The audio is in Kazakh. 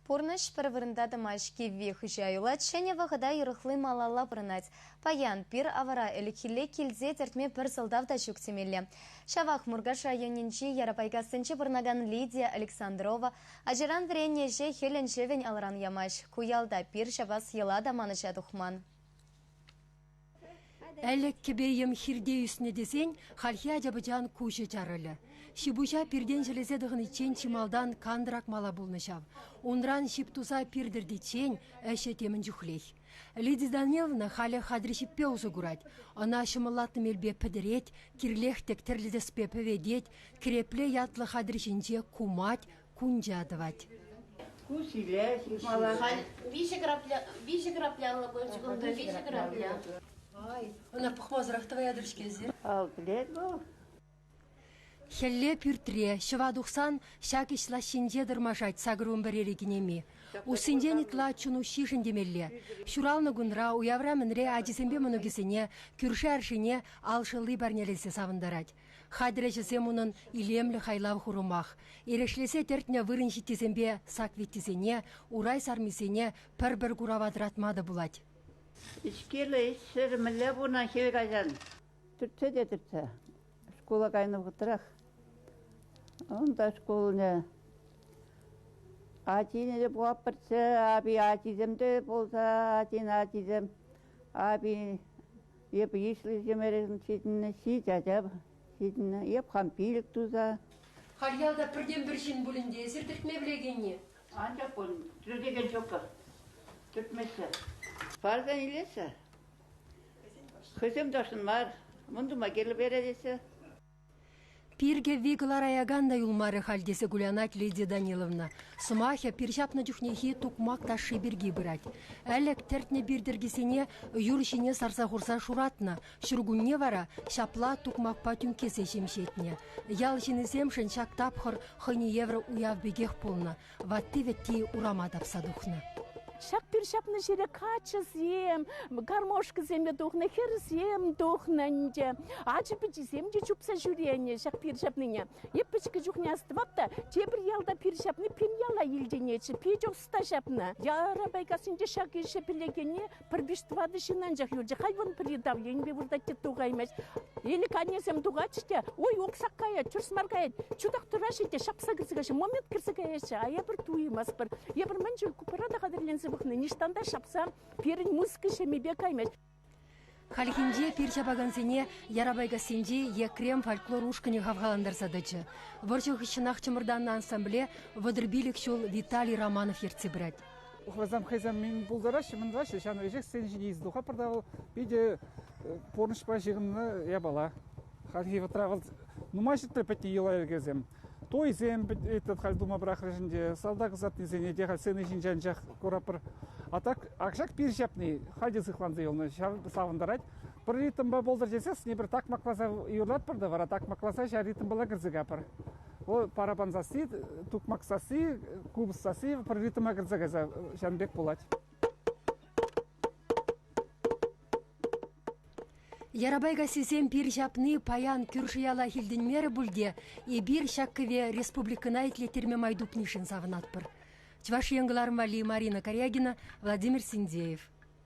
Порныш пірвірінда дымаш кевве хүжайылат, шәне вағыда ерықлы малалла бұрынат. Паян пір авара әлікхілі келзе тәртме пір сылдавда жүктемелі. Шавақ Мургаш районинчи Ярапайгасынчы бұрнаган Лидия Александрова, ажыран віренне же хелен жевен алыран ямаш. Куялда пір шавас елада маныша дұхман. Әлік кебейім хирде үсіне десен, халхи ажабыжан көші жарылы. Шибужа пирден железе дығыны чен чималдан кандырак мала болнышав. Онран шиптуза пирдірді чен әші темін жүхлей. Лидия Даниловна халі хадри шиппе ұзы күрад. Она шымылатны мелбе підірет, кирлехтек тірлідіспе пөведет, кірепле ятлы хадри шинже кумать, кунжадывать. Кусиле, мала. Више крапляла больше, више крапля. Ай, она похмазырақта ваядырыш кездер. Ал білет бұл. Хелле пюртре, шывадухсан шакишла шинже дырмашать сагрун беререгинеми. Усинден итла чуну шишин демелле. Шуралны гунра уявра мінре ажисембе мұнугесіне, күрші аршине алшылы барнелесе савындарать. Хадрежесе мұнын илемлі хайлав хурумах. Ерешлесе тертіне вырынши тезембе сакветтесене, урай сармисене пір-бір куравадратмады булать. İşkili sürmülle buna хевгажан. Түртсе де түртсе. Школа кайнып ғытырақ. Онда школыны. Атине де буап бірсе, аби атиземде болса, атин атизем. Аби еп ешлі жемересін шетіні шет ажап. Шетіні еп хампилік туза. Халялда бірден бір жин бөлінде, сіртіртме білегенне. Анчақ болын, түрдеген жоққа. Түртмесі. Бардан илесі. Көзем дашын бар. Мұндыма келіп бередесі. Пирге виглар аяганда юлмары хальдесе гулянать Лидия Даниловна. Сумахя пиршапна дюхнехи тукмак таши бирги бирать. Әлек тертне бирдергесене юршине сарса-хурса шуратна. Шургунне вара шапла тукмак патюнке сешемшетне. Ялшины семшен шак тапхыр хыни евро уяв бегех полна. Ватты ветти урамадапса духна. Шапна жере качы зем, гармошка земле духна, хер зем духнанде. Ачы пичи земде чупса жүренне, шапныне. Еппечке жүхне астывапта, тебір ялда пиршапны пен яла елденечі, печоқста шапна. Ярабайгасынде шак еше пілегенне, пірбіштвады шинан жақ юрже, хайван придавленбе вұрдатте туғаймаш. Елі канесем туғачыте, ой, оқсақ каят, чүрсмар каят, чудақ тұрашыте, шапса кірсігаші, момент кірсігаяшы, а ебір туймас бір. Ебір мен жүл купарада қадырленсі Ништанда шапса, перін музыка шемебе каймеш. Халхинде пирчабагансене Ярабайгасинде екрем фольклор ушкане хавгаландарсадычы. Ворчух ищынақ чымырданны ансамбле вадырбилік шол Виталий Романов ерце брать. Ухвазам хайзам мен бұлдарашы, мындырашы, шаны ежек сен жіне ездуға пырдавыл, бейде порнышпа жығынны ябала. Халхи ватравал, нумайшы тәпәтті ела ергезем. Той зем этот хальдума брахрежинде салдак затны зене дехал сены жинжан жах корапыр. А так акшак пиршапны хади зыхланды елны савындарать. Бір ритм ба болдар жесес, не бір так макласа юрлат пырды вара, так макласа жа ритм бала гірзігапыр. О парабан заси, тук максаси, кубс саси, бір ритм гірзігаза жанбек болать. Ярабайга сесем пиршапны паян күршияла хилденмері бүлде, бир шаккыве республикына итлетерме майдупнишин савынатпыр. Чваш еңгіларым вали Марина Корягина, Владимир Синдеев.